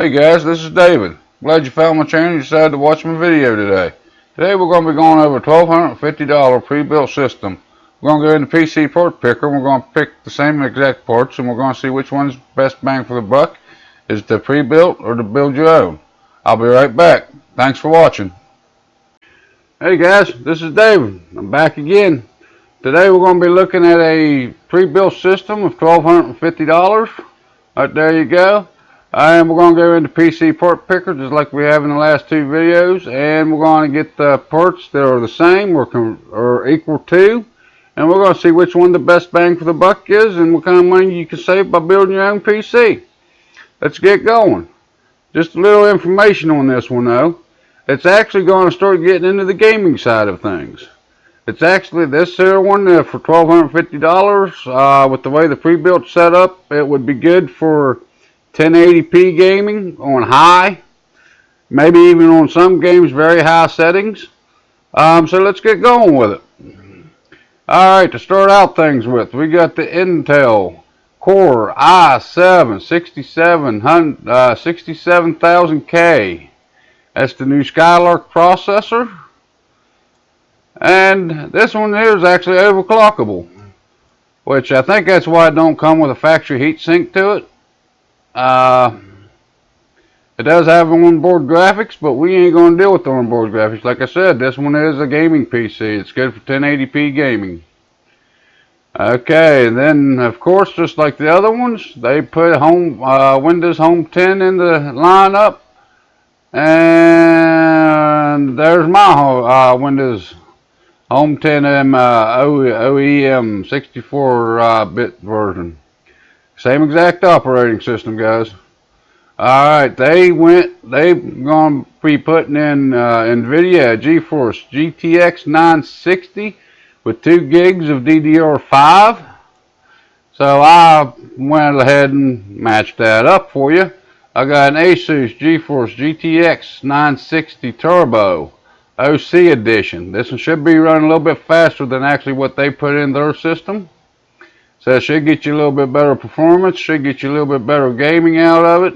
Hey guys, this is David. Glad you found my channel and decided to watch my video today. Today we're going to be going over a $1,250 pre-built system. We're going to go in the PC part picker and we're going to pick the same exact parts and we're going to see which one's best bang for the buck. Is it the pre-built or to build your own? I'll be right back. Thanks for watching. Hey guys, this is David. I'm back again. Today we're going to be looking at a pre-built system of $1,250. Right there you go. And we're going to go into PC part picker just like we have in the last two videos, and we're going to get the parts that are the same or equal to, and we're going to see which one the best bang for the buck is and what kind of money you can save by building your own PC. Let's get going. Just a little information on this one though. It's actually going to start getting into the gaming side of things. It's actually this here one for $1,250. With the way the pre-built set up, it would be good for 1080p gaming on high, maybe even on some games very high settings. So let's get going with it. Alright, to start out things with, we got the Intel Core i7 67000K. That's the new Skylark processor. And this one here is actually overclockable, which I think that's why it don't come with a factory heatsink to it. It does have onboard graphics, but we ain't going to deal with the onboard graphics. Like I said, this one is a gaming PC. It's good for 1080p gaming. Okay, and then of course, just like the other ones, they put Windows Home 10 in the lineup, and there's my Windows Home 10 OEM 64-bit version. Same exact operating system, guys. Alright, they're going to be putting in NVIDIA GeForce GTX 960 with 2 gigs of DDR5. So I went ahead and matched that up for you. I got an Asus GeForce GTX 960 Turbo OC edition. This one should be running a little bit faster than actually what they put in their system. So it should get you a little bit better performance, should get you a little bit better gaming out of it.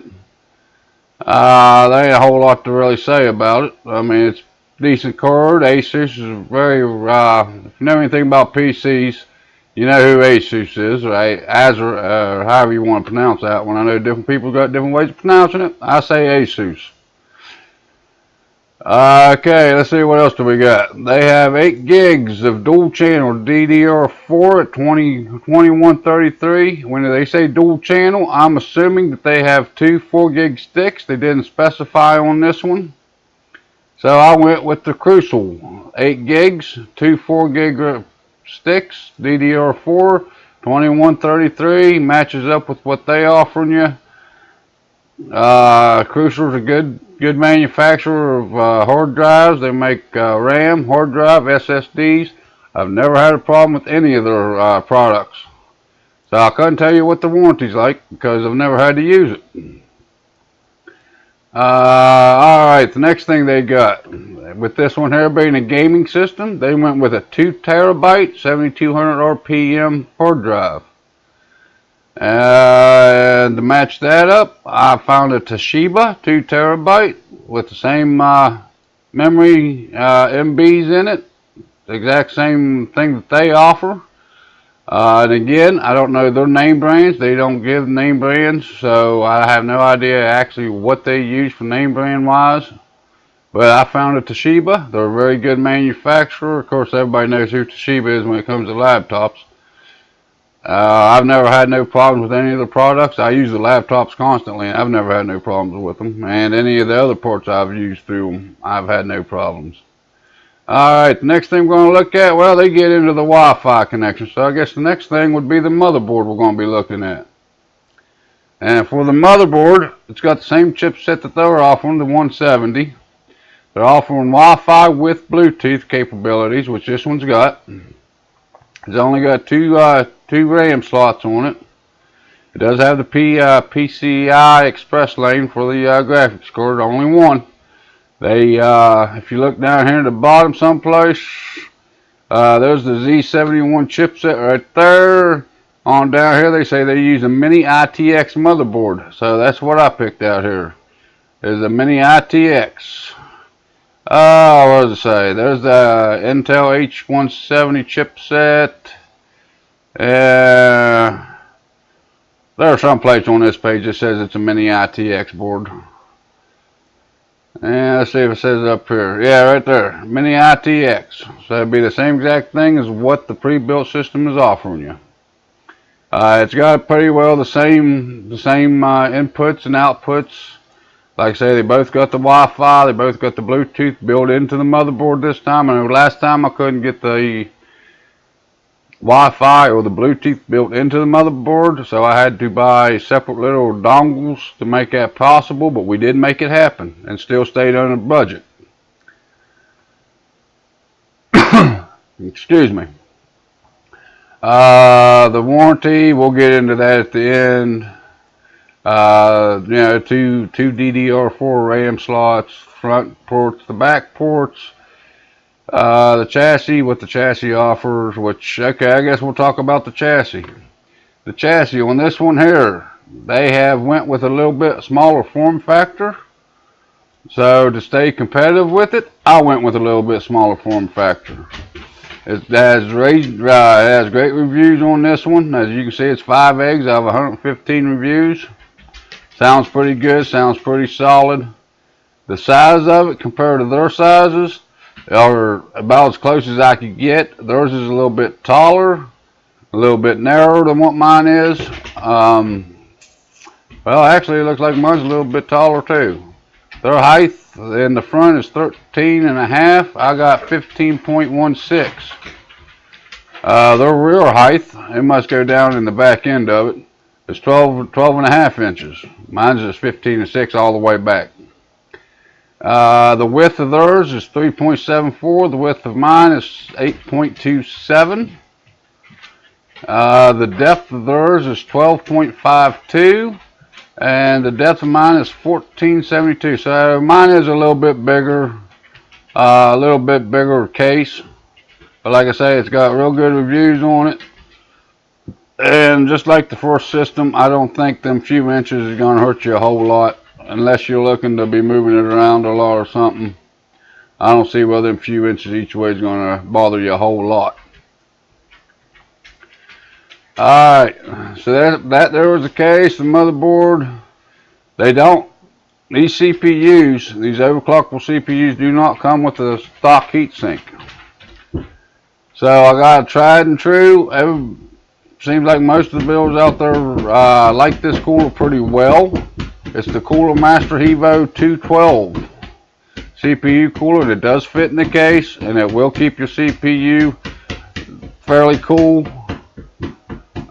There ain't a whole lot to really say about it. I mean, it's a decent card. Asus is very, if you know anything about PCs, you know who Asus is, right? or however you want to pronounce that one. I know different people got different ways of pronouncing it. I say Asus. Okay, let's see what else do we got. They have 8 gigs of dual channel DDR4 at 2133. When they say dual channel, I'm assuming that they have 2 4-gig sticks. They didn't specify on this one. So I went with the Crucial. 8 gigs, 2 4-gig sticks, DDR4, 2133. Matches up with what they offering you. Crucial's a good manufacturer of hard drives. They make RAM, hard drive, SSDs. I've never had a problem with any of their products. So I couldn't tell you what the warranty's like because I've never had to use it. Alright, the next thing they got, with this one here being a gaming system, they went with a 2 terabyte 7200 RPM hard drive. And to match that up, I found a Toshiba 2 terabyte with the same memory MBs in it, the exact same thing that they offer. And again, I don't know their name brands. They don't give name brands, so I have no idea actually what they use for name brand wise. But I found a Toshiba. They're a very good manufacturer. Of course, everybody knows who Toshiba is when it comes to laptops. I've never had no problems with any of the products. I use the laptops constantly and I've never had no problems with them. And any of the other parts I've used through them, I've had no problems. Alright, the next thing we're going to look at, well, they get into the Wi-Fi connection. So I guess the next thing would be the motherboard we're going to be looking at. And for the motherboard, it's got the same chipset that they're offering, the 170. They're offering Wi-Fi with Bluetooth capabilities, which this one's got. It's only got two RAM slots on it. It does have the PCI Express lane for the graphics card, only one. They, if you look down here at the bottom someplace, there's the Z71 chipset right there. On down here, they say they use a mini ITX motherboard, so that's what I picked out here. is a mini ITX. What does it say? There's the Intel H170 chipset. There are some places on this page that says it's a mini ITX board. And let's see if it says it up here. Yeah, right there. Mini ITX. So it'd be the same exact thing as what the pre-built system is offering you. It's got pretty well the same inputs and outputs. Like I say, they both got the Wi-Fi. They both got the Bluetooth built into the motherboard this time. And last time I couldn't get the Wi-Fi or the Bluetooth built into the motherboard, so I had to buy separate little dongles to make that possible, but we did make it happen and still stayed under budget. Excuse me. The warranty, we'll get into that at the end. You know, two DDR4 RAM slots, front ports, the back ports. The chassis, what the chassis offers, which, okay, I guess we'll talk about the chassis. The chassis on this one here, they have went with a little bit smaller form factor. So to stay competitive with it, I went with a little bit smaller form factor. It has great reviews on this one. As you can see, it's 5 eggs out of 115 reviews. Sounds pretty good, sounds pretty solid. The size of it compared to their sizes are about as close as I could get. Theirs is a little bit taller, a little bit narrower than what mine is. Well, actually, it looks like mine's a little bit taller too. Their height in the front is 13.5. I got 15.16. Their rear height, it must go down in the back end of it, is 12.5 inches. Mine's is 15.6 all the way back. The width of theirs is 3.74. The width of mine is 8.27. The depth of theirs is 12.52. And the depth of mine is 14.72. So mine is a little bit bigger case. But like I say, it's got real good reviews on it. And just like the first system, I don't think them few inches is going to hurt you a whole lot. Unless you're looking to be moving it around a lot or something. I don't see whether them few inches each way is going to bother you a whole lot. Alright, so that there was the case. The motherboard, these CPUs, these overclockable CPUs do not come with a stock heatsink. So I got a tried and true. Seems like most of the builders out there like this cooler pretty well. It's the Cooler Master Hevo 212 CPU cooler that does fit in the case, and it will keep your CPU fairly cool.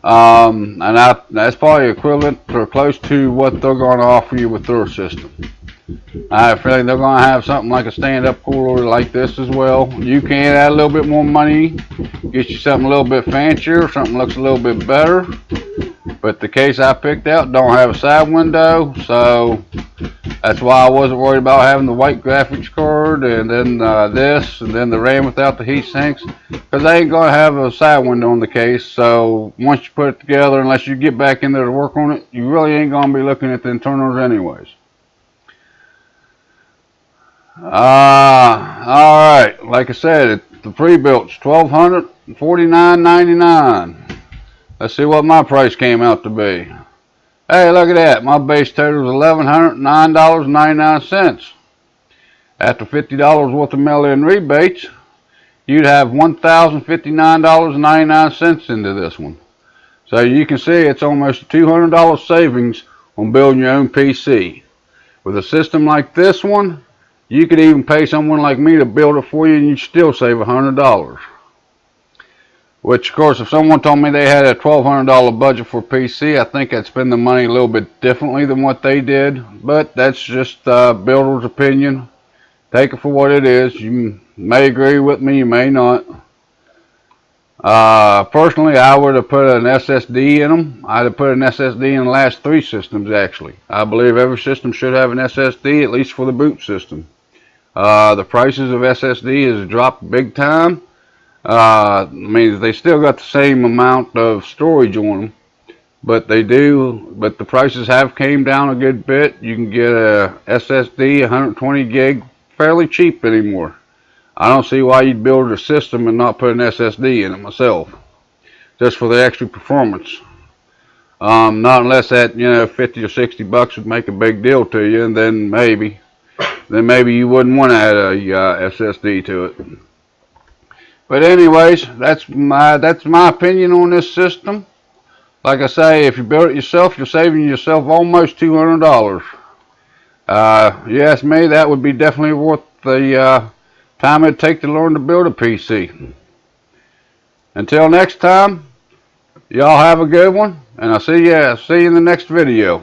And that's probably equivalent or close to what they're going to offer you with their system. I have a feeling they're going to have something like a stand-up cooler like this as well. You can add a little bit more money, get you something a little bit fancier, something looks a little bit better. But the case I picked out don't have a side window, so that's why I wasn't worried about having the white graphics card and then this and then the RAM without the heat sinks, because they ain't going to have a side window on the case. So once you put it together, unless you get back in there to work on it, you really ain't going to be looking at the internals anyways. Alright, like I said, the pre-built's $1,249.99. Let's see what my price came out to be. Hey, look at that. My base total is $1,109.99. After $50 worth of mail-in rebates, you'd have $1,059.99 into this one. So you can see it's almost a $200 savings on building your own PC. With a system like this one, you could even pay someone like me to build it for you and you'd still save $100. Which, of course, if someone told me they had a $1,200 budget for PC, I think I'd spend the money a little bit differently than what they did. But that's just builder's opinion. Take it for what it is. You may agree with me, you may not. Personally, I would have put an SSD in them. I'd have put an SSD in the last 3 systems, actually. I believe every system should have an SSD, at least for the boot system. The prices of SSD has dropped big time. I mean, they still got the same amount of storage on them, but the prices have came down a good bit. You can get a SSD 120 gig fairly cheap anymore. I don't see why you'd build a system and not put an SSD in it myself, just for the extra performance. Not unless that, 50 or 60 bucks would make a big deal to you, and then maybe you wouldn't want to add a SSD to it. But anyways, that's my opinion on this system. Like I say, if you build it yourself, you're saving yourself almost $200. You ask me, that would be definitely worth the time it'd take to learn to build a PC. Until next time, y'all have a good one, and I'll see you in the next video.